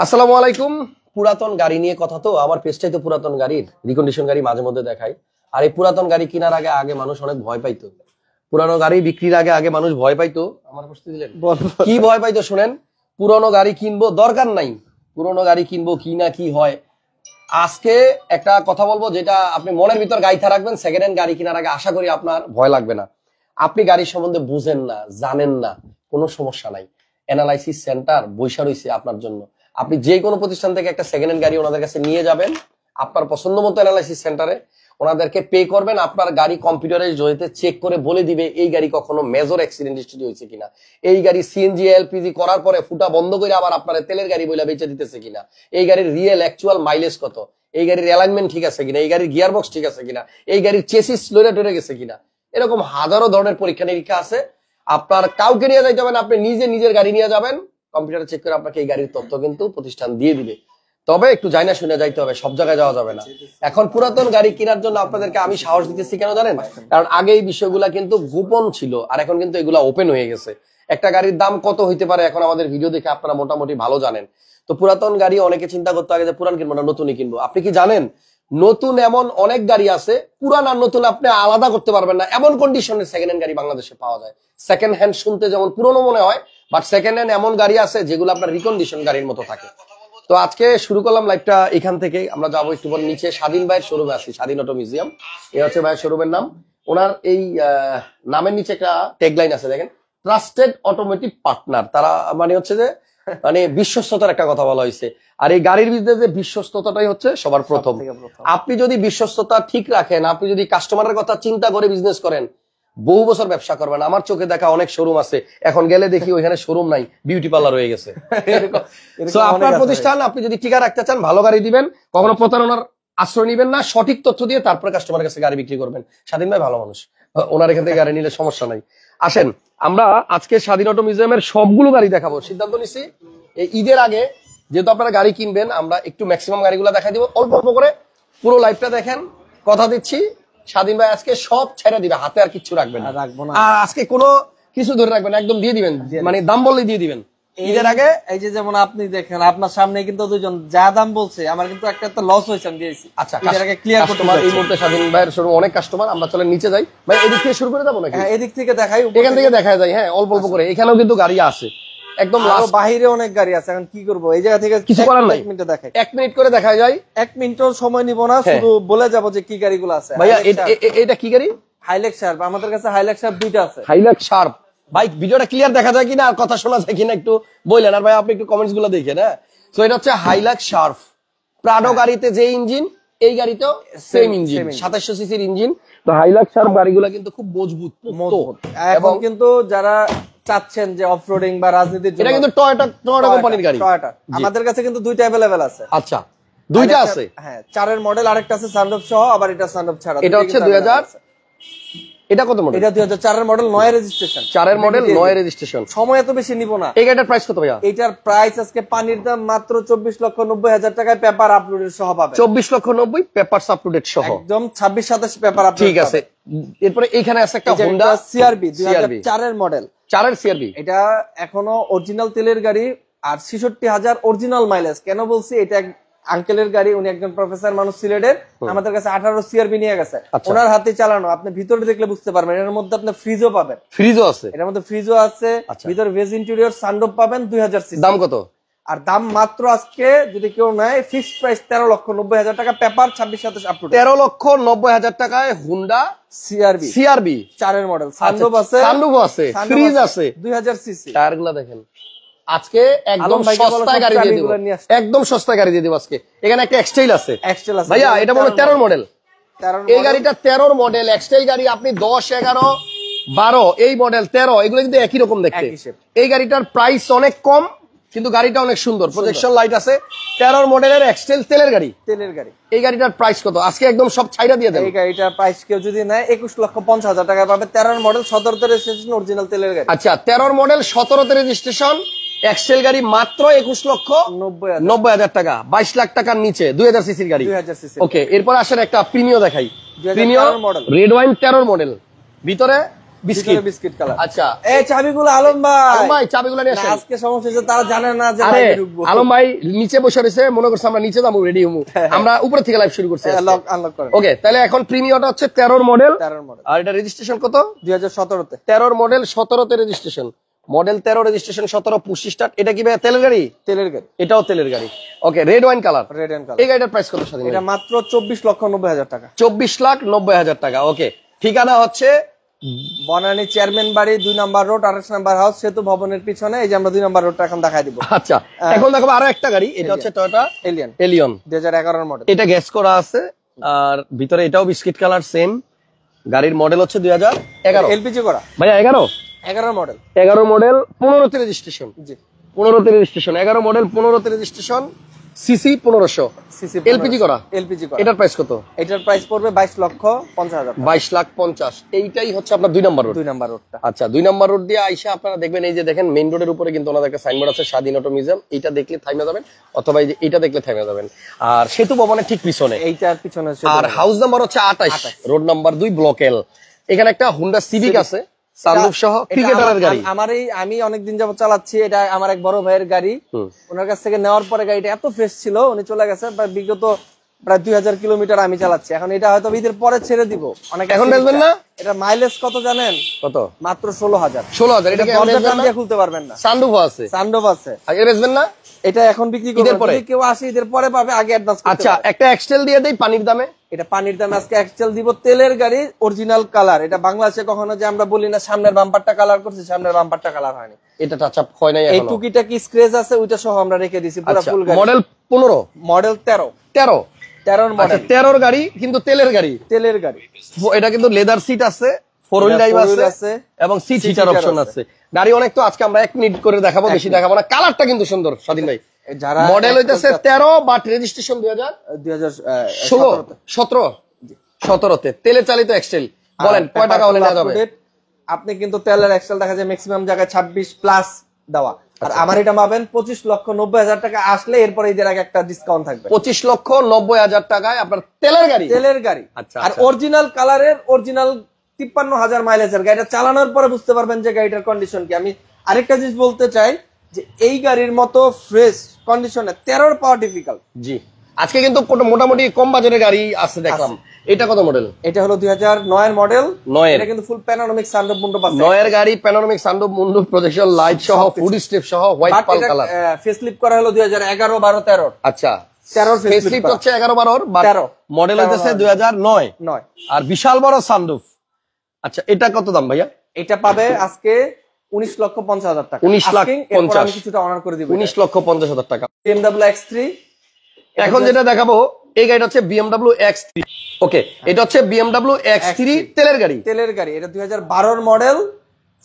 আসসালামু আলাইকুম। পুরাতন গাড়ি নিয়ে কথা, তো আমার পেজটাই তো পুরাতন গাড়ির রিকন্ডিশন গাড়ি মাঝে মধ্যে দেখাই। আর এই পুরাতন গাড়ি কেনার আগে আগে মানুষ অনেক ভয় পাইতো, পুরানো গাড়ি বিক্রির আগে আগে মানুষ ভয় পাইতো। আমার প্রশ্ন দিলেন কি ভয় পাইতো শুনেন। পুরনো গাড়ি কিনবো, দরকার নাই পুরনো গাড়ি কিনবো, কি না কি হয়। আজকে একটা কথা বলবো যেটা আপনি মনের ভিতর গাইথা রাখবেন, সেকেন্ড হ্যান্ড গাড়ি কেনার আগে আশা করি আপনার ভয় লাগবে না। আপনি গাড়ির সম্বন্ধে বুঝেন না, জানেন না, কোনো সমস্যা নাই। অ্যানালাইসিস সেন্টার বৈশা রয়েছে আপনার জন্য। আপনি যে কোনো প্রতিষ্ঠান থেকে একটা সেকেন্ড হ্যান্ড গাড়ি ওনাদের কাছে নিয়ে যাবেন, আপনার পছন্দ মতো অ্যানালাইসিস সেন্টারে ওনাদেরকে পে করবেন। আপনার গাড়ি কম্পিউটারের জরিতে চেক করে বলে দিবে এই গাড়ি কখনো মেজর অ্যাক্সিডেন্ট হিস্ট্রি হয়েছে কিনা, এই গাড়ি সিএনজি এলপিজি করার পরে ফুটা বন্ধ করে আবার আপনার তেলের গাড়ি বইলা বেচে দিতেছে কিনা, এই গাড়ির রিয়েল অ্যাকচুয়াল মাইলেজ কত, এই গাড়ির অ্যালাইনমেন্ট ঠিক আছে কিনা, এই গাড়ির গিয়ার বক্স ঠিক আছে কিনা, এই গাড়ির চেসিস লইরা টরে গেছে কিনা। এরকম হাজারো ধরনের পরীক্ষা নিরীক্ষা আছে। আপনার কাউকে নিয়ে যাইতে হবে না, আপনি নিজে নিজের গাড়ি নিয়ে যাবেন, কম্পিউটারে চেক করে আপনাকে এই গাড়ির তথ্য কিন্তু প্রতিষ্ঠান দিয়ে দিবে। তবে একটু যাই না শুনে যাইতে হবে, সব জায়গায় যাওয়া যাবে না। এখন পুরাতন গাড়ি কেনার জন্য আপনাদেরকে আমি সাহস দিতেছি কেন জানেন? কারণ আগে এই বিষয়গুলা কিন্তু গোপন ছিল, আর এখন কিন্তু এগুলা ওপেন হয়ে গেছে। একটা গাড়ির দাম কত হইতে পারে এখন আমাদের ভিডিও দেখে আপনারা মোটামুটি ভালো জানেন। তো পুরাতন গাড়ি অনেকে চিন্তা করতে আগে যে পুরান কিনবো না নতুনই কিনবো। আপনি কি জানেন নতুন এমন অনেক গাড়ি আছে, পুরান আর নতুন আপনি আলাদা করতে পারবেন না, এমন কন্ডিশনের সেকেন্ড হ্যান্ড গাড়ি বাংলাদেশে পাওয়া যায়। সেকেন্ড হ্যান্ড শুনতে যেমন পুরনো মনে হয়, বাট সেকেন্ড হ্যান্ড এমন গাড়ি আছে যেগুলো আপনার রিকন্ডিশন গাড়ির মতো থাকে। তো আজকে শুরু করলাম লাইভটা এখান থেকে। আমরা যাবো একটু পরে নিচে স্বাধীন ভাইয়ের শোরুমে আছি, স্বাধীন অটো মিউজিয়াম। এ হচ্ছে ভাইয়ের শোরুমের নাম। ওনার এই নামের নিচে একটা ট্যাগলাইন আছে দেখেন, ট্রাস্টেড অটোমেটিভ পার্টনার। তারা মানে হচ্ছে যে মানে বিশ্বস্ততার একটা কথা বলা হয়েছে। আর এই গাড়ির বিজনেসে বিশ্বস্ততাটাই হচ্ছে সবার প্রথম। আপনি যদি বিশ্বস্ততা ঠিক রাখেন, আপনি যদি কাস্টমারের কথা চিন্তা করে বিজনেস করেন, বহু বছর ব্যবসা করবেন। আমার চোখে দেখা অনেক শোরুম আছে, এখন গেলে দেখি ওইখানে শোরুম নাই, বিউটি পার্লার হয়ে গেছে। আপনার প্রতিষ্ঠান আপনি যদি টিকা রাখতে চান, ভালো গাড়ি দিবেন, কখনো প্রতারণার আশ্রয় নিবেন না, সঠিক তথ্য দিয়ে তারপরে কাস্টমারের কাছে গাড়ি বিক্রি করবেন। স্বাধীন ভাই ভালো মানুষ, ওনার এখান থেকে গাড়ি নিলে সমস্যা নাই। আসেন আমরা আজকে স্বাধীন অটো মিউজিয়ামের সবগুলো গাড়ি দেখাবো। সিদ্ধান্ত নিছি এই ঈদের আগে যেহেতু আপনারা গাড়ি কিনবেন, আমরা একটু ম্যাক্সিমাম গাড়িগুলো দেখাই দিব অল্প অল্প করে। পুরো লাইভটা দেখেন, কথা দিচ্ছি স্বাধীন ভাই আজকে সব ছেড়ে দিবে, হাতে আর কিছু রাখবেন না। আর আজকে কোনো কিছু ধরে রাখবেন, একদম দিয়ে দিবেন, মানে দাম বললে দিয়ে দিবেন ঈদের আগে। এই যে যেমন আপনি দেখেন আপনার সামনে কিন্তু দুজন যা দাম বলছে, আমার কিন্তু একটা লস হয়েছে, আমি দিয়েছি। আচ্ছা ঈদের আগে ক্লিয়ার করতে পারি। এই মুহূর্তে স্বাধীন ভাইয়ের শোরুম অনেক কাস্টমার, আমরা চলে নিচে যাই। ভাই এদিক থেকে শুরু করে যাবো নাকি? হ্যাঁ এদিক থেকে দেখাই, এখান থেকে দেখা যায়। হ্যাঁ অল্প অল্প করে, এখানেও কিন্তু গাড়ি আছে, একদম বাহিরে অনেক গাড়ি আছে। এখন কি করবো, এই জায়গা থেকে কিছু করার নাই, 1 মিনিটে দেখাই। 1 মিনিট করে দেখা যায়, 1 মিনিটও সময় নিব না, শুধু বলে যাবো যে কি গাড়িগুলো আছে। ভাইয়া এটা কি গাড়ি? Hilux sharp. আমাদের কাছে হাইলাক্স শার্প দুইটা আছে। Hilux sharp. ভাই ভিডিওটা ক্লিয়ার দেখা যায় কিনা আর কথা শোনা যায় কিনা একটু বললেন। আর ভাই আপনি একটু কমেন্টস গুলো দেখেন। হ্যাঁ তো এটা হচ্ছে হাইলাক্স শার্প। প্রাডো গাড়িতে যে ইঞ্জিন, এই গাড়িতেও সেম ইঞ্জিন, 2700 সিসির ইঞ্জিন। তো হাইলাক্স শার্প গাড়িগুলো কিন্তু খুব মজবুত। এবং কিন্তু যারা চাচ্ছেন যে অফরোডিং বা রাজনীতির জন্য, এটা কিন্তু টয়োটা কোম্পানির গাড়ি। টয়োটা আমাদের কাছে কিন্তু দুইটা अवेलेबल আছে। আচ্ছা দুইটা আছে। হ্যাঁ 4 এর মডেল, আরেকটা আছে সানরুফ সহ, আবার এটা সানরুফ ছাড়া। এটা হচ্ছে 2000, এটা কত মডেল? এটা 2004 এর মডেল, 9 রেজিস্ট্রেশন। 4 এর মডেল, 9 রেজিস্ট্রেশন। সময় এত বেশি নিব না। এই গাড়িটার প্রাইস কত ভাইয়া? এটার প্রাইস আজকে পানির দাম মাত্র 24,90,000 টাকায়, পেপার আপলোডের সহ পাবেন। 24,90,000 পেপারস আপলোডেড সহ, একদম 26-27 পেপার আপলোড। ঠিক আছে। এরপরে এখানে আছে একটা হোন্ডা সিআরবি 2004 এর মডেল, 4 এর সিআরবি। এটা এখনো অরিজিনাল তেলের গাড়ি, আর 66,000 অরিজিনাল মাইলেজ। কেন বলছি, এটা আঙ্কেলের গাড়ি, উনি একজন প্রফেসর মানুষ সিলেটের, আমাদের কাছে 18 সিআরবি নিয়ে গেছে, ওনার হাতে চালানো। আপনি ভিতরে দেখলে বুঝতে পারবেন, এর মধ্যে আপনি ফ্রিজও পাবেন। ফ্রিজও আছে, এর মধ্যে ফ্রিজও আছে, ভিতরে ভেজ ইন্টেরিয়র, সানরুফ পাবেন, 2000 সিসি। দাম কত? আর দাম মাত্র আজকে যদি কেউ নেয় ফিক্সড প্রাইস 13,90,000 টাকা, পেপার 26-27 আপলোড। 13,90,000 টাকায় হোন্ডা সিআরবি 4 এর মডেল, সানরুফ আছে, ফ্রিজ আছে, 2000 সিসি। টায়ারগুলো দেখেন। আজকে একদম সস্তায় গাড়ি দিয়ে দিব, একদম সস্তায় গাড়ি দিয়ে দিব আজকে। এখানে একটা এক্সটাইল আছে ভাইয়া, এটা মনে 13 মডেল। এই গাড়িটা 13 মডেল এক্সটাইল গাড়ি। আপনি 10, 11, 12 এই মডেল 13 এগুলো কিন্তু একই রকম দেখতে। এই গাড়িটার প্রাইস অনেক কম, কিন্তু গাড়িটা অনেক সুন্দর, প্রজেকশন লাইট আছে। 13 মডেলের এক্সটাইল তেলের গাড়ি। এই গাড়িটার প্রাইস কত আজকে? একদম সব ছাইড়া দিয়ে দেন। এই গাড়িটার প্রাইস কেউ যদি নেয় 21,50,000 টাকা পাবে। 13 মডেল, 17 রেজিস্ট্রেশন, অরিজিনাল তেলের গাড়ি। আচ্ছা 13 মডেল, 17 রেজিস্ট্রেশন, এক্সেল গাড়ি মাত্র 21,90,000 টাকা, 22 লাখ টাকার নিচে, 2000 সিসির গাড়ি। ওকে, এরপর আসেন একটা প্রিমিও দেখাই। প্রিমিও রেড ওয়াইন 13 মডেল, ভিতরে বিস্কিট বিস্কিট কালার। আচ্ছা এই চাবিগুলো আলম আলম ভাই, ভাই চাবিগুলো নিয়ে আসেন। আজকে সমস্যা হচ্ছে তারা জানে না যে আরে লাইভে ঢুকবো। আলম ভাই নিচে বসে রয়েছে, মনে করছে আমরা নিচে যাবো, রেডি হবো, আমরা উপরে থেকে লাইভ শুরু করছি। লক আনলক করেন। ওকে, তাহলে এখন প্রিমিয়ামটা হচ্ছে 13 মডেল, 13 মডেল, আর এটা রেজিস্ট্রেশন কত? 2017 তে। 13 মডেল 17 তে registration, model 13 registration 17 push start. এটা কি ভাই তেলের গাড়ি? তেলের গাড়ি, এটাও তেলের গাড়ি। Okay, red wine colour, red and colour. এই গাড়িটার প্রাইস কত স্বাধীন? এটা মাত্র 24,90,000 টাকা। 24,90,000 টাকা। ওকে, ঠিকানা হচ্ছে বনানী চেয়ারম্যান বাড়ি 2 নাম্বার রোড 28 নাম্বার হাউস, সেতু ভবনের পিছনে। এই যে আমরা 2 নাম্বার রোডটা এখন দেখাই দিব। আচ্ছা, এখন দেখো আরো একটা গাড়ি, এটা হচ্ছে টয়োটা এলিয়ন, এলিয়ন 2011 এর মডেল। এটা গ্যাস করা আছে, আর ভিতরে এটাও বিস্কিট কালার সেম। গাড়ির মডেল হচ্ছে 2011। এলপিজি করা ভাইয়া 11 মডেল, 11 মডেল 15 তে রেজিস্ট্রেশন। জি 15 তে রেজিস্ট্রেশন, 11 মডেল 15 তে রেজিস্ট্রেশন, সিসি 1500, সিসি এলপিজি করা। এলপিজি করা। এটার প্রাইস কত? এটার প্রাইস পড়বে 22,50,000 টাকা। 22,50,000। এইটাই হচ্ছে আপনার 2 নম্বর রোড। 2 নাম্বার রোডটা। আচ্ছা, 2 নম্বর রোড দিয়ে আইসা আপনারা দেখবেন, এই যে দেখেন মেইন রোডের উপরে কিন্তু ওনাদের একটা সাইনবোর্ড আছে স্বাধীন অটো মিউজিয়াম, এইটা দেখলে থাইমা যাবেন, অথবা এই যে এইটা দেখলে থাইমা যাবেন। আর সেতু ভবনের ঠিক পিছনে। এইটার পিছনে হচ্ছে আর হাউস নাম্বার হচ্ছে 28, রোড নাম্বার 2, ব্লক এল। এখানে একটা হুন্ডা সিভিক আছে, সানরুফ সহ, ক্রিকেটারের গাড়ি। আমি অনেকদিন যাবত চালাচ্ছি, এটা আমার এক বড় ভাইয়ের গাড়ি। ওনার কাছ থেকে নেওয়ার পরে গাড়িটা এত ফ্রেশ ছিল, উনি চলে গেছে বিগত প্রায় 2000 কিলোমিটার আমি চালাচ্ছি। এখন এটা হয়তো ঈদের পরে ছেড়ে দিব। অনেক এখন বেচবেন না? এটা মাইলেজ কত জানেন? কত? মাত্র 16,000। 16,000। এটা দরজা টান দিয়ে খুলতে পারবেন না, সানরুফ আছে, সানরুফ আছে। আগে বেচবেন না? এটা এখন বিক্রি করবেন, যদি কেউ আসে ঈদের পরে পাবে, আগে অ্যাডভান্স করতে। আচ্ছা, একটা এক্সটেল দিয়ে দেই পানির দামে। এটা পানির দামে আজকে এক্সেল দিব। তেলের গাড়ি, অরিজিনাল কালার। এটা বাংলাদেশে কখনো যে আমরা বলি না সামনের বাম্পারটা কালার করছে, সামনের বাম্পারটা কালার হয়নি। এটা টাচ আপ হয় নাই এই এখনো। টুকিটাকি স্ক্র্যাচ আছে, ওইটা সহ আমরা রেখে দিছি পুরো আচ্ছা, ফুল গাড়ি। মডেল 15, মডেল 13 13 13 আচ্ছা, মডেল, 13 গাড়ি কিন্তু তেলের গাড়ি। তেলের গাড়ি। এটা কিন্তু লেদার সিট আছে, 4 হুইল ড্রাইভ আছে, এবং সিট হিটার অপশন আছে। গাড়ি অনেক, তো আজকে আমরা 1 মিনিট করে দেখাবো, বেশি দেখাবো না। কালারটা কিন্তু সুন্দর স্বাধীন ভাই। যারা মডেল হইতাছে 13, বাট রেজিস্ট্রেশন 2017 17 তে তেলে চালিত এক্সটেল। বলেন কয় টাকা হলে নেওয়া যাবে? আপনি কিন্তু তেলের এক্সেল দেখা যায় ম্যাক্সিমাম জায়গায় 26 প্লাস দেওয়া, আর আমার এটা পাবেন 25,90,000 টাকা আসলে। এরপরে ঈদের আগে একটা ডিসকাউন্ট থাকবে। 25,90,000 টাকায় আপনার তেলের গাড়ি। তেলের গাড়ি। আচ্ছা, আর অরিজিনাল কালারের, অরিজিনাল 53,000 মাইলেজের গাড়িটা চালানোর পরে বুঝতে পারবেন যে গাড়িটার কন্ডিশন কি। আমি আরেকটা জিনিস বলতে চাই যে এই গাড়ির মতো ফ্রেশ কন্ডিশনে 13 পাওয়া ডিফিকাল্ট। জি, আজকে কিন্তু মোটামুটি কম বাজারের গাড়ি আছে দেখলাম। এটা কত মডেল? এটা হলো 2009 এর মডেল। 9 এটা কিন্তু ফুল প্যানোরামিক সানরুফ মুন্ডো পাচ্ছে। 9 এর গাড়ি, panoramic sunroof Mundo, projection light সহ, ফুড স্টেপ সহ, হোয়াইট পাল কালার। ফেসলিফট করা হলো 2011 12 13। আচ্ছা, 13 ফেসলিফট হচ্ছে 11 12, 13 মডেল হইতাছে 2009, আর বিশাল বড় সানরুফ। আচ্ছা, এটা কত দাম ভাইয়া? এটা পাবে আজকে 19,50,000 টাকা। 19,50,000। আমি কিছুটা অনার করে দিব। 19,50,000 টাকা। BMW X3। এখন যেটা দেখাবো, এই গাড়িটা হচ্ছে BMW X3। ওকে, এটা হচ্ছে BMW X3 তেলের গাড়ি। তেলের গাড়ি। এটা 2012 এর মডেল।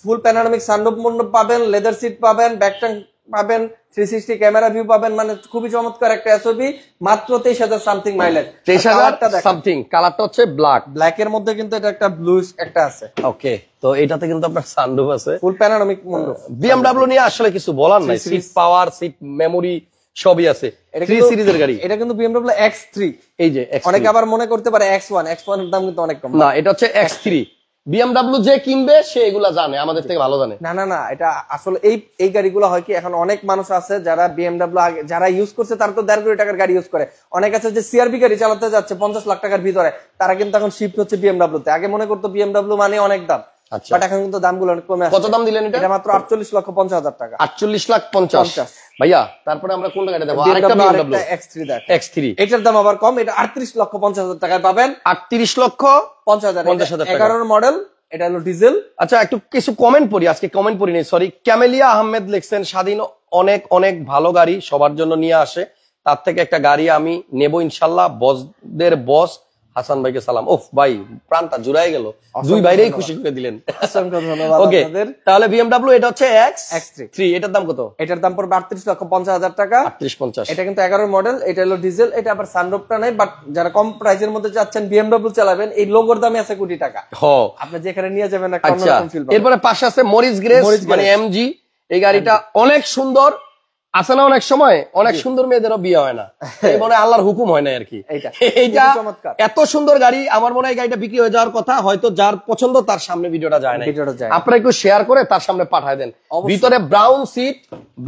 ফুল প্যানোরামিক সানরুফ মুন্ডো পাবেন, লেদার সিট পাবেন, ব্যাক ট্যাঙ্ক পাবেন, 360 ক্যামেরা ভিউ পাবেন। মানে খুবই চমৎকার একটা এসওবি। মাত্র 23,000 সামথিং মাইলেজ। 23,000 সামথিং। কালারটা হচ্ছে ব্ল্যাক। ব্ল্যাক এর মধ্যে কিন্তু এটা একটা ব্লু একটা আছে। ওকে, তো এটাতে কিন্তু আপনার সানরুফ আছে, ফুল প্যানোরামিক মুন্ডো। BMW নিয়ে আসলে কিছু বলার নাই, সিট পাওয়ার, সিট মেমোরি সবই আছে। 3 সিরিজের গাড়ি। এটা কিন্তু BMW X3। এই যে অনেকে আবার মনে করতে পারে X1 এর দাম কিন্তু অনেক কম। না, এটা হচ্ছে X3। BMW যে কিনবে সে এগুলা জানে, আমাদের থেকে ভালো জানে। না, এটা আসলে এই গাড়িগুলো হয় কি, এখন অনেক মানুষ আছে যারা BMW যারা ইউজ করছে, তারা তো 1.5 কোটি টাকার গাড়ি ইউজ করে। অনেক আছে যে CRV গাড়ি চালাতে যাচ্ছে 50 লাখ টাকার ভিতরে, তারা কিন্তু এখন শিফট হচ্ছে BMW তে। আগে মনে করতো BMW মানে অনেক দাম, বাট এখন কিন্তু দামগুলো অনেক কমে আসছে। কত দাম দিলেন এটা? এটা মাত্র 48,50,000 টাকা। 48,50,000। ভাইয়া, তারপরে আমরা কোনটা গাড়ি দেখবো? আরেকটা BMW X3 দেখ। X3 এটার দাম আবার কম, এটা 38,50,000 টাকায় পাবেন। 38,50,000 টাকা। 11 মডেল। এটা হলো ডিজেল। আচ্ছা, একটু কিছু কমেন্ট পড়ি, আজকে কমেন্ট পড়ি নেই, সরি। ক্যামেলিয়া আহমেদ লিখছেন, স্বাধীন অনেক অনেক ভালো গাড়ি সবার জন্য নিয়ে আসে, তার থেকে একটা গাড়ি আমি নেব ইনশাল্লাহ। বসদের বস হাসান ভাইকে সালাম। ওফ ভাই, প্রাণটা জুড়াই গেল, দুই বাইরেই খুশি করে দিলেন। ওকে, তাহলে BMW এটা হচ্ছে X3। এটার দাম কত? এটার দাম পড়বে 38,50,000 টাকা। 38,50। এটা কিন্তু 11 মডেল। এটা হলো ডিজেল। এটা আবার সানরুফটা নাই, বাট যারা কম প্রাইসের মধ্যে চাচ্ছেন BMW চালাবেন, এই লোগোর দামে আছে কোটি টাকা। আপনি যেখানে নিয়ে যাবেন একটা অন্যরকম ফিল পাবেন। এরপরে পাশে আছে মরিস গ্রেস, মানে MG। এই গাড়িটা অনেক সুন্দর, আছে না অনেক সময় অনেক সুন্দর মেয়েদেরও বিয়ে হয় না, এই মনে হয় আল্লাহর হুকুম হয় না আর কি। এইটা এত সুন্দর গাড়ি, আমার মনে হয় গাড়িটা বিক্রি হয়ে যাওয়ার কথা, হয়তো যার পছন্দ তার সামনে ভিডিওটা যায় না, আপনারা একটু শেয়ার করে তার সামনে পাঠায় দেন। ভিতরে ব্রাউন সিট,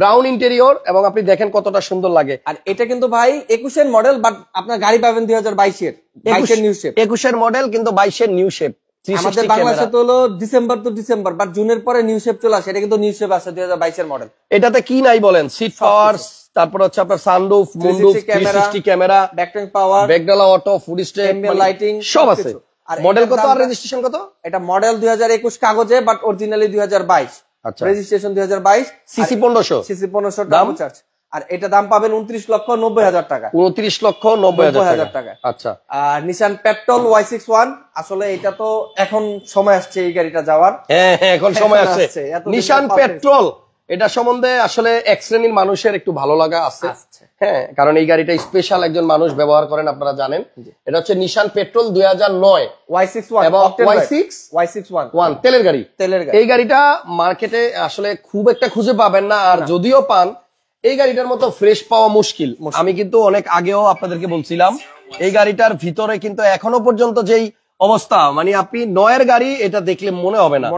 ব্রাউন ইন্টেরিয়র, এবং আপনি দেখেন কতটা সুন্দর লাগে। আর এটা কিন্তু ভাই 21-এর মডেল, বাট আপনার গাড়ি পাবেন 2022-এর, 22-এর নিউ শেপ। 21-এর মডেল কিন্তু 22-এর নিউ শেপ। আমাদের বাংলাদেশে তো হলো ডিসেম্বর টু ডিসেম্বর, বাট জুনের পরে নিউ শেপ চলে আসে, এটা কিন্তু নিউ শেপ আছে 2022-এর মডেল। এটাতে কি নাই বলেন? সিট পাওয়ার, তারপর হচ্ছে আপনার সানরুফ, মুনরুফ, 360 ক্যামেরা, ব্যাকলাইট পাওয়ার, ব্যাকডালা অটো, ফুড স্টেপ, লাইটিং সব আছে। আর মডেল কত আর রেজিস্ট্রেশন কত? এটা মডেল 2021 কাগজে, বাট অরিজিনালি 2022, আচ্ছা রেজিস্ট্রেশন 2022, সিসি 1500, সিসি 1500 দাম চার্জ। আর এটা দাম পাবেন 29,90,000 টাকা, 29,90,000 টাকা। আচ্ছা। আর নিশান পেট্রোল Y61, আসলে এটা তো এখন সময় আসছে এই গাড়িটা যাওয়ার। হ্যাঁ হ্যাঁ, এখন সময় আসছে। নিশান পেট্রোল, এটা সম্বন্ধে আসলে এক শ্রেণীর মানুষের একটু ভালো লাগা আছে, হ্যাঁ, কারণ এই গাড়িটা স্পেশাল একজন মানুষ ব্যবহার করেন, আপনারা জানেন। এটা হচ্ছে নিশান পেট্রোল 2009 Y61 এবং Y61 তেলের গাড়ি। এই গাড়িটা মার্কেটে আসলে খুব একটা খুঁজে পাবেন না, আর যদিও পান এই গাড়িটার মতো ফ্রেশ পাওয়া মুশকিল। আমি কিন্তু অনেক আগেও আপনাদেরকে বলছিলাম, এই গাড়িটার ভিতরে কিন্তু এখনো পর্যন্ত যেই অবস্থা, মানে আপনি নয়ের গাড়ি এটা দেখলে মনে হবে না।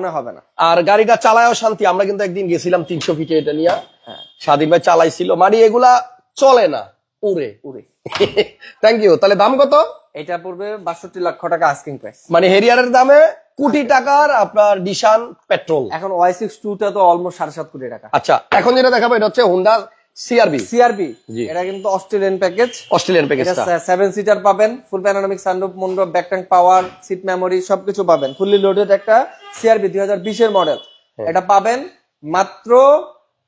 আর গাড়িটা চালায়ও শান্তি। আমরা কিন্তু একদিন গেছিলাম 300 ফিটে এটা নিয়ে, স্বাধীন ভাই চালাইছিল, মানে এগুলা চলে না, উড়ে উড়ে। Thank you. তাহলে দাম কত? এটা পড়বে 62 লক্ষ টাকা আস্কিং প্রাইস, মানে হেরিয়ারের দামে কোটি টাকার আপনার নিশান পেট্রোল। এখন Y62 টা তো অলমোস্ট 7.5 কোটি টাকা। আচ্ছা, এখন যেটা দেখাবো এটা হচ্ছে হোন্ডা সিআরবি। এটা কিন্তু অস্ট্রেলিয়ান প্যাকেজ, এটা 7 সিটার পাবেন, ফুল প্যানোরামিক সানরুফ, মুনরুফ, ব্যাকট্যাঙ্ক পাওয়ার, সিট মেমোরি সবকিছু পাবেন, ফুললি লোডেড একটা সিআরবি 2020-এর মডেল। এটা পাবেন মাত্র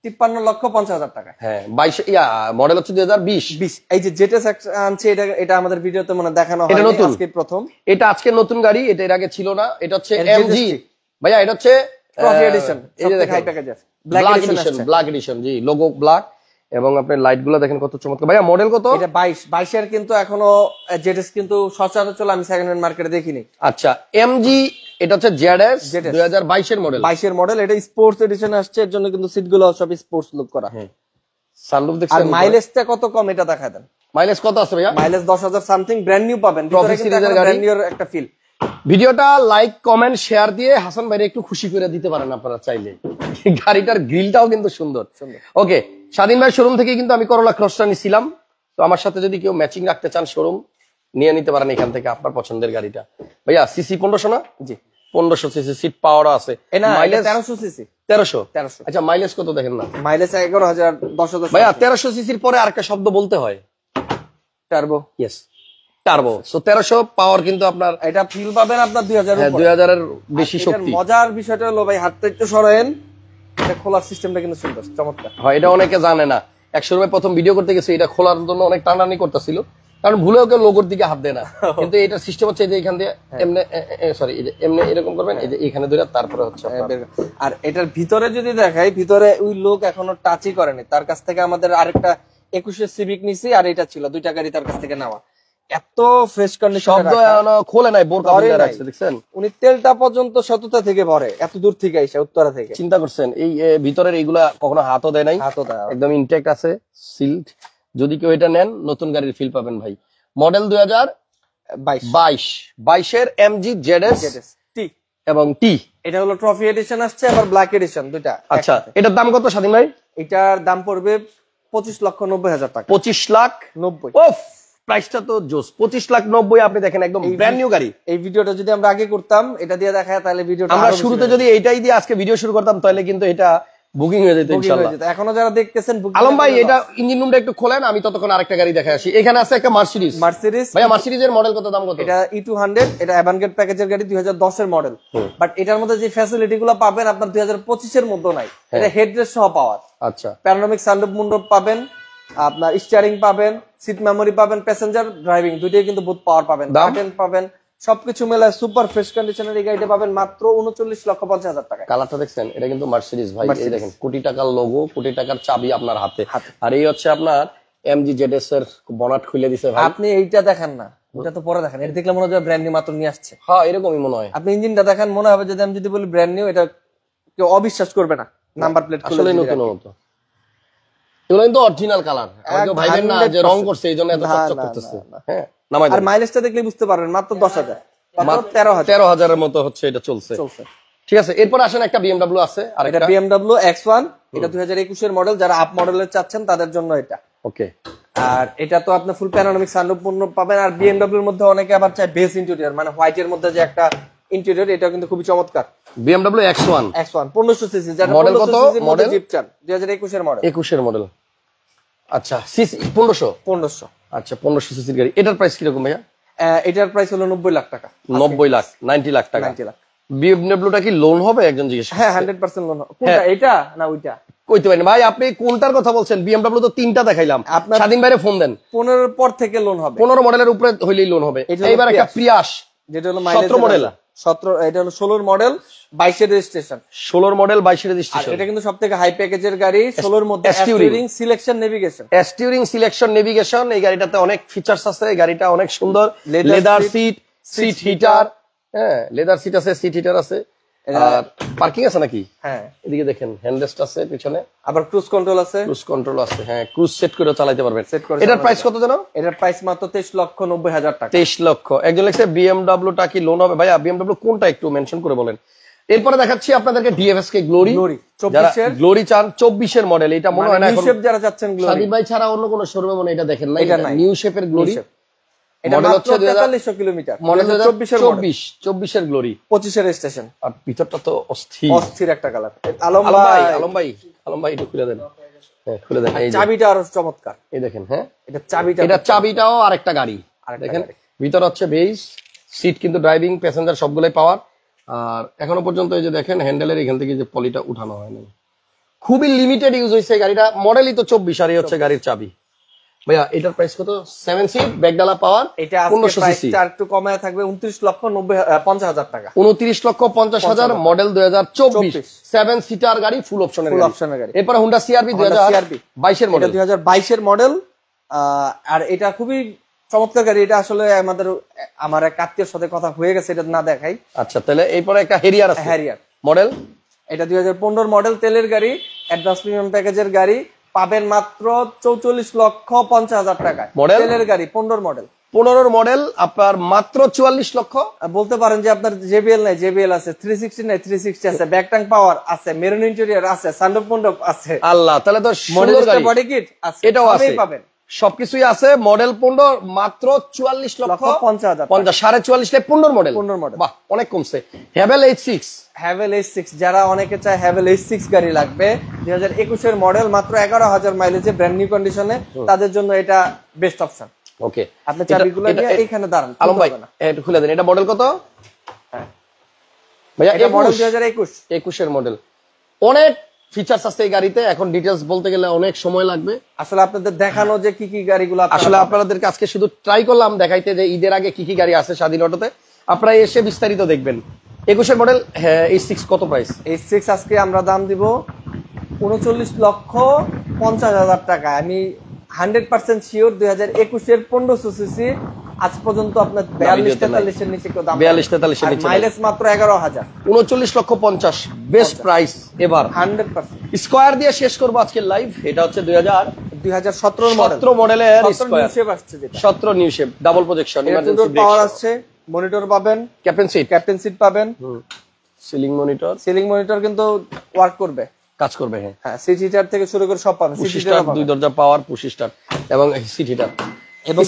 53,50,000 টাকা। হ্যাঁ, 22 মডেল হচ্ছে 2020। এই যে জেটেস আনছে, এটা আমাদের ভিডিওতে মনে দেখানো হয়, এটা নতুন, আজকে প্রথম, এটা আজকে নতুন গাড়ি, এটা এর আগে ছিল না। এটা হচ্ছে এমজি ভাইয়া, এটা হচ্ছে ট্রফি এডিশন, সবথেকে হাই প্যাকেজ, ব্ল্যাক এডিশন। জি, লোগো ব্ল্যাক, এবং আপনার লাইট গুলো দেখেন কত চমৎকার। ভাইয়া মডেল কত? এটা 22-এর, কিন্তু এখনো জেটেস কিন্তু সচরাচর আমি সেকেন্ড হ্যান্ড মার্কেটে দেখিনি। আচ্ছা, এমজি, এটা হচ্ছে জেডএস 2022-এর মডেল। 22-এর মডেল, এটা স্পোর্টস এডিশন আসছে, এর জন্য কিন্তু সিট গুলো সব স্পোর্টস লুক করা। সানরুফ দেখছেন? আর মাইলেজটা কত কম এটা দেখায় দেন। মাইলেজ কত আছে ভাইয়া? মাইলেজ 10,000 সামথিং, ব্র্যান্ড নিউ পাবেন, ভিতরে কিন্তু ব্র্যান্ড নিউ একটা ফিল। ভিডিওটা লাইক, কমেন্ট, শেয়ার দিয়ে হাসান ভাইরে একটু খুশি করে দিতে পারেন আপনারা চাইলে। গাড়িটার গ্রিলটাও কিন্তু সুন্দর। ওকে, স্বাধীন ভাই শোরুম থেকে কিন্তু আমি করোলা ক্রসটা নিছিলাম, তো আমার সাথে যদি কেউ ম্যাচিং রাখতে চান শোরুম নিয়ে নিতে পারেন এখান থেকে আপনার পছন্দের গাড়িটা। ভাইয়া সিসি 1500 না? জি, 1500 সিসি, সিট পাওয়ারও আছে। Mileage 1300 CC. 1300। আচ্ছা, মাইলেজ কত দেখেন না? মাইলেজ 11,000, 10,000। ভাইয়া 1300 সিসির পরে আরেকটা শব্দ বলতে হয়, টার্বো। Yes, turbo. সো 1300 পাওয়ার কিন্তু আপনার এটা ফিল পাবেন আপনার 2000 এর উপরে। 2000 এর বেশি শক্তি। মজার বিষয়টা হলো ভাই, হাতটা একটু সরায়েন, এটা খোলার সিস্টেমটা কিন্তু সুন্দর, চমৎকার। হয়, এটা অনেকে জানে না। 100 রুপে প্রথম ভিডিও করতে গেছে, এটা খোলার জন্য অনেক টানাটানি করতেছিল, কারণ ভুলেও কেউ লোগোর দিকে হাত দেয় না। কিন্তু এটা সিস্টেম হচ্ছে যে এখান দিয়ে এমনি, সরি, এমনি এরকম করবেন, এই যে এখানে ধরে তারপরে হচ্ছে। আর এটার ভিতরে যদি দেখাই, ভিতরে ওই লোক এখনো টাচই করেনি। তার কাছ থেকে আমাদের আরেকটা 21-এর সিভিক নিছি, আর এটা ছিল 2টা গাড়ি তার কাছ থেকে নেওয়া। এত ফ্রেশ কন্ডিশন, শব্দ এখনো খোলে নাই, বোরকা দিয়ে রাখছে, দেখছেন? উনি তেলটা পর্যন্ত সততা থেকে ভরে, এত দূর থেকে আইসা, উত্তরা থেকে। চিন্তা করছেন এই ভিতরের এইগুলা কখনো হাতও দেয় নাই, একদম ইনটেক্ট আছে, সিলড। যদি কেউ এটা নেন, নতুন গাড়ির ফিল পাবেন ভাই। মডেল 2022-এর এমজি জেডএস টি এবং টি। এটা হলো ট্রফি এডিশন আসছে, আবার ব্ল্যাক এডিশন, দুইটা। আচ্ছা, এটার দাম কত স্বাধীন ভাই? এটার দাম পড়বে 25,90,000 টাকা। 25,90,000। ওফ, প্রাইসটা তো জোস। 25,90,000 আপনি দেখেন, একদম ব্র্যান্ড নিউ গাড়ি। এই ভিডিওটা যদি আমরা আগে করতাম, এটা দিয়ে দেখায়, তাহলে ভিডিওটা আমরা শুরুতে যদি এইটাই দিয়ে আজকে ভিডিও শুরু করতাম, তাহলে কিন্তু এটা বুকিং হয়ে যেত ইনশাআল্লাহ। এখনো যারা দেখতেছেন, আলম ভাই এটা ইঞ্জিন রুমটা একটু খোলেন, আমি ততক্ষণ আরেকটা গাড়ি দেখাই আসি। এখানে আছে একটা মার্সিডিজ। ভাইয়া, মার্সিডিজের মডেল কত, দাম কত? এটা E200, এটা অ্যাভানগার্ড প্যাকেজের গাড়ি, 2010-এর মডেল। বাট এটার মধ্যে যে ফ্যাসিলিটি গুলো পাবেন আপনার 2025-এর মধ্যে নাই। এটা হেডরেস্ট সহ পাওয়ার। আচ্ছা, প্যানোরামিক সানরুফ, মুনরুফ পাবেন, আপনার স্টিয়ারিং পাবেন, সিট মেমোরি পাবেন, প্যাসেঞ্জার ড্রাইভিং দুইটাই কিন্তু বহুত পাওয়ার পাবেন, বাটন পাবেন, সবকিছু মেলায় সুপার ফ্রেশ কন্ডিশনের এই গাড়িটা পাবেন মাত্র 39,50,000 টাকা। কালারটা দেখছেন? এটা কিন্তু মার্সিডিজ ভাই, এই দেখেন কোটি টাকার লোগো, কোটি টাকার চাবি আপনার হাতে। আর এই হচ্ছে আপনার এমজি জেডএস এর বনাট খুলে দিছে ভাই। আপনি এইটা দেখেন না, এটা তো পরে দেখেন। এটা দেখলে মনে হয় ব্র্যান্ড নিউ মাত্র নিয়ে আসছে। হ্যাঁ, এরকমই মনে হয়। আপনি ইঞ্জিনটা দেখেন, মনে হবে যদি আমি যদি বলি ব্র্যান্ড নিউ, এটা কেউ অবিশ্বাস করবে না। নাম্বার প্লেট আসলে নতুন মতো। এগুলো কিন্তু অরিজিনাল কালার, কেউ ভাইবেন না যে রং করছে এই জন্য এত চকচক করতেছে। হ্যাঁ, নামাই আর মাইলেজটা দেখলে বুঝতে পারবেন মাত্র 10,000, মাত্র 13,000 13,000 এর মতো হচ্ছে এটা চলছে। ঠিক আছে, এরপর আসেন একটা BMW আছে, আর এটা BMW X1, এটা 2021 এর মডেল, যারা আপ মডেলের চাচ্ছেন তাদের জন্য এটা। ওকে, আর এটা তো আপনি ফুল প্যানোরামিক সানরুফ পাবেন। আর BMW এর মধ্যে অনেকে আবার চায় বেস ইন্টেরিয়র, মানে হোয়াইট এর মধ্যে যে একটা ইন্টেরিয়র, এটা কিন্তু খুবই চমৎকার। BMW X1 1500 সিসি, যারা মডেল কত? মডেল জিপ চান 2021 এর মডেল। 21 এর মডেল, আচ্ছা সিসি 1500। আচ্ছা 1500 সিসির গাড়ি, এটার প্রাইস কি রকম ভাইয়া? এটার প্রাইস হলো 90 লাখ টাকা। 90 লাখ, 90 লাখ টাকা। 90 লাখ। BMWটা কি লোন হবে একজন জিজ্ঞেস? হ্যাঁ 100% লোন। কোনটা, এটা না ওইটা? কইতে পারেন ভাই, আপনি কোনটার কথা বলছেন? BMW তো 3টা দেখাইলাম, আপনার স্বাধীন বাইরে ফোন দেন। 15 এর পর থেকে লোন হবে। 15 মডেলের উপরে হইলেই লোন হবে। এইবার একটা প্রিয়াস, যেটা হলো মাইলেজ 17 মডেল। 17, এটা হলো 16 মডেল, 22 এর রেজিস্ট্রেশন। 16 মডেল 22 এর রেজিস্ট্রেশন। এটা কিন্তু সবথেকে হাই প্যাকেজের গাড়ি। 16 এর মধ্যে steering, selection, navigation. Steering, selection, navigation. এই গাড়িটাতে অনেক ফিচারস আছে, এই গাড়িটা অনেক সুন্দর। লেদার সিট, সিট হিটার, হ্যাঁ লেদার সিট আছে, সিট হিটার আছে। আর পার্কিং আছে নাকি? হ্যাঁ, এদিকে দেখেন হ্যান্ডরেস্ট আছে পিছনে, আবার ক্রুজ কন্ট্রোল আছে। ক্রুজ কন্ট্রোল আছে, হ্যাঁ ক্রুজ সেট করে চালাতে পারবেন। এটার প্রাইস কত জানো? এটার প্রাইস মাত্র 23,90,000 টাকা। 23 লক্ষ। একজন লিখছে BMW টা কি লোন হবে? ভাইয়া BMW কোনটা একটু মেনশন করে বলেন। এরপরে দেখাচ্ছি আপনাদেরকে DFSK গ্লোরি, যারা গ্লোরি চান 24 এর মডেল। এটা মনে হয় না এখন যারা চাচ্ছেন গ্লোরি, সাদিক ভাই ছাড়া অন্য কোন শোরুমে মনে এটা দেখেন না। এটা নিউ শেপের গ্লোরি, এটা মাত্র 4300 কিলোমিটার, মডেল 24 এর গ্লোরি, 25 এর রেজিস্ট্রেশন। আর ভিতরটা তো অস্থির একটা কালার। আলম ভাই একটু খুলে দেন। হ্যাঁ খুলে দেন। এই চাবিটা আরো চমৎকার, এই দেখেন। হ্যাঁ এটা চাবিটাও আরেকটা গাড়ি দেখেন। ভিতর হচ্ছে বেজ, সিট কিন্তু ড্রাইভিং, প্যাসেঞ্জার সবগুলাই পাওয়ার। আর এখনো পর্যন্ত এই যে দেখেন হ্যান্ডেলের এখান থেকে যে পলিটা উঠানো হয়নি, খুবই লিমিটেড ইউজ হয়েছে গাড়িটা। মডেলই তো 24, আর এই হচ্ছে গাড়ির চাবি। ভাইয়া এটার প্রাইস কত? 7 সিট ব্যাকডালা পাওয়ার, এটা 1500 সিসি, আর একটু কমায় থাকবে 29,50,000 টাকা। 29,50,000, মডেল 2024, 7 সিটার গাড়ি, ফুল অপশনের গাড়ি। এরপর Honda CR-V 2022 এর মডেল, 2022 এর মডেল। আর এটা খুবই চমৎকার গাড়ি। এটা আসলে আমার এক আত্মীয়ের সাথে কথা হয়ে গেছে, এটা না দেখাই। আচ্ছা তাহলে এরপরে একটা হেরিয়ার আছে, হ্যারিয়ার মডেল। এটা 2015 মডেল, তেলের গাড়ি, অ্যাডভান্স প্রিমিয়াম প্যাকেজের গাড়ি। পাবেন মাত্র 44,50,000 টাকায়। তেলের গাড়ি 15 মডেল। 15 মডেল আপনার মাত্র 44 লক্ষ। বলতে পারেন যে আপনার JBL নাই, JBL আছে, 360 নাই, 360 আছে, ব্যাকটাং পাওয়ার আছে, মেরুন ইন্টেরিয়র আছে, সানরুফ মন্ডপ আছে। আল্লাহ, তাহলে তো সুন্দর গাড়ি। বডি কিট আছে, এটাও আছে, পাবেন, সবকিছুই আছে। মডেল 15, মাত্র 44,50,000, 44.5 15 মডেল। বাহ, অনেক কমছে। হ্যাভেল H6, যারা অনেকে চায় হ্যাভেল H6 গাড়ি লাগবে, 2021 এর মডেল, মাত্র 11,000 মাইলেজে, ব্র্যান্ড নিউ কন্ডিশনে, তাদের জন্য এটা বেস্ট অপশন। ওকে, আপনি চাবিগুলো নিয়ে এইখানে দাঁড়ান। আলম ভাই একটু খুলে দেন। এটা মডেল কত? হ্যাঁ ভাইয়া এটা মডেল 2021 এর মডেল। অনেক ফিচারস আছে এই গাড়িতে, এখন ডিটেইলস বলতে গেলে অনেক সময় লাগবে। আসলে আপনাদের দেখানো যে কি কি গাড়িগুলো, আসলে আপনাদেরকে আজকে শুধু ট্রাই করলাম দেখাইতে যে ঈদের আগে কি কি গাড়ি আছে স্বাধীন অটোতে। আপনারা এসে বিস্তারিত দেখবেন। 21 এর মডেল H6 কত প্রাইস? H6 আজকে আমরা দাম দিব 39,50,000 টাকা। আমি 100% শিওর 2021 এর 1500 সিসি আজ পর্যন্ত আপনার 42-43 এর নিচে কেউ দাম, 42-43 এর নিচে, মাইলেজ মাত্র 11,000। 39,50,000 বেস্ট প্রাইস এবার 100%। স্কয়ার দিয়ে শেষ করব আজকের লাইভ। এটা হচ্ছে 2017 মডেলের square, 17 new shape, double projection, emergency power আছে, মনিটর পাবেন, ক্যাপ্টেন সিট পাবেন, সিলিং মনিটর কিন্তু ওয়ার্ক করবে, কাজ করবে। হ্যাঁ, সিট হিটার থেকে শুরু করে সব পাবেন। সিট হিটার, 2 দরজা পাওয়ার, পুশ স্টার্ট এবং সিট হিটার।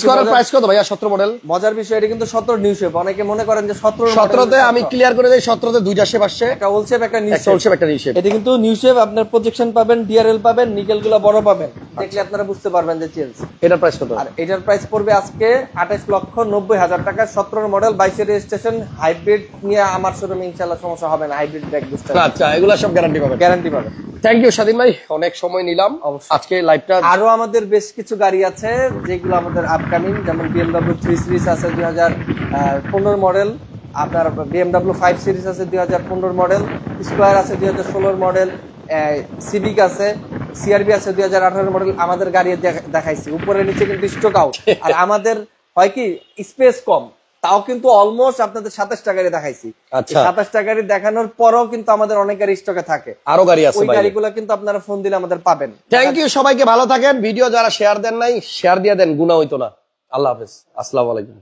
স্কয়ারের প্রাইস কত ভাইয়া? 17 মডেল। মজার বিষয়, এটা কিন্তু 17 নিউ শেপ। অনেকে মনে করেন যে 17তে, আমি ক্লিয়ার করে দেই, 17তে দুইটা শেপ আসছে, একটা ওল শেপ, একটা নিউ শেপ। এটা কিন্তু নিউ শেপ। আপনার প্রজেকশন পাবেন, ডিআরএল পাবেন, নিকেল গুলো বড় পাবেন, দেখলে আপনারা বুঝতে পারবেন যে চেঞ্জ। এটার প্রাইস কত? আর এটার প্রাইস পড়বে আজকে 28,90,000 টাকা। 17 মডেল, 22 এর রেজিস্ট্রেশন, হাইব্রিড নিয়ে আমার শোরুমে ইনশাআল্লাহ সমস্যা হবে না। হাইব্রিড ব্যাক বুস্টার, আচ্ছা এগুলা সব গ্যারান্টি পাবেন। থ্যাংক ইউ স্বাধীন ভাই, অনেক সময় নিলাম আজকে লাইভটা। আরো আমাদের বেশ কিছু গাড়ি আছে যেগুলো আমাদের আপকামিং, যেমন BMW 3 সিরিজ আছে 2015 মডেল, আপনার BMW 5 সিরিজ আছে 2015 মডেল, স্কয়ার আছে 2016 মডেল, সিভিক আছে, CR-V আছে 2018 মডেল। আমাদের গাড়ি দেখাইছি উপরে নিচে কিন্তু স্টক আউট। আর আমাদের হয় কি স্পেস কম, তাও কিন্তু অলমোস্ট আপনাদের 27টা গাড়ি দেখাইছি। আচ্ছা। 27টা গাড়ি দেখানোর পরও কিন্তু আমাদের অনেক গাড়ি স্টকে থাকে, আরো গাড়ি আছে ওই ভাই। গাড়িগুলো কিন্তু আপনারা ফোন দিলে আমাদের পাবেন। থ্যাংক ইউ, সবাইকে ভালো থাকেন। ভিডিও যারা শেয়ার দেন নাই শেয়ার দিয়ে দেন, গুনাহ হইতো না। আল্লাহ হাফেজ, আসসালামু আলাইকুম।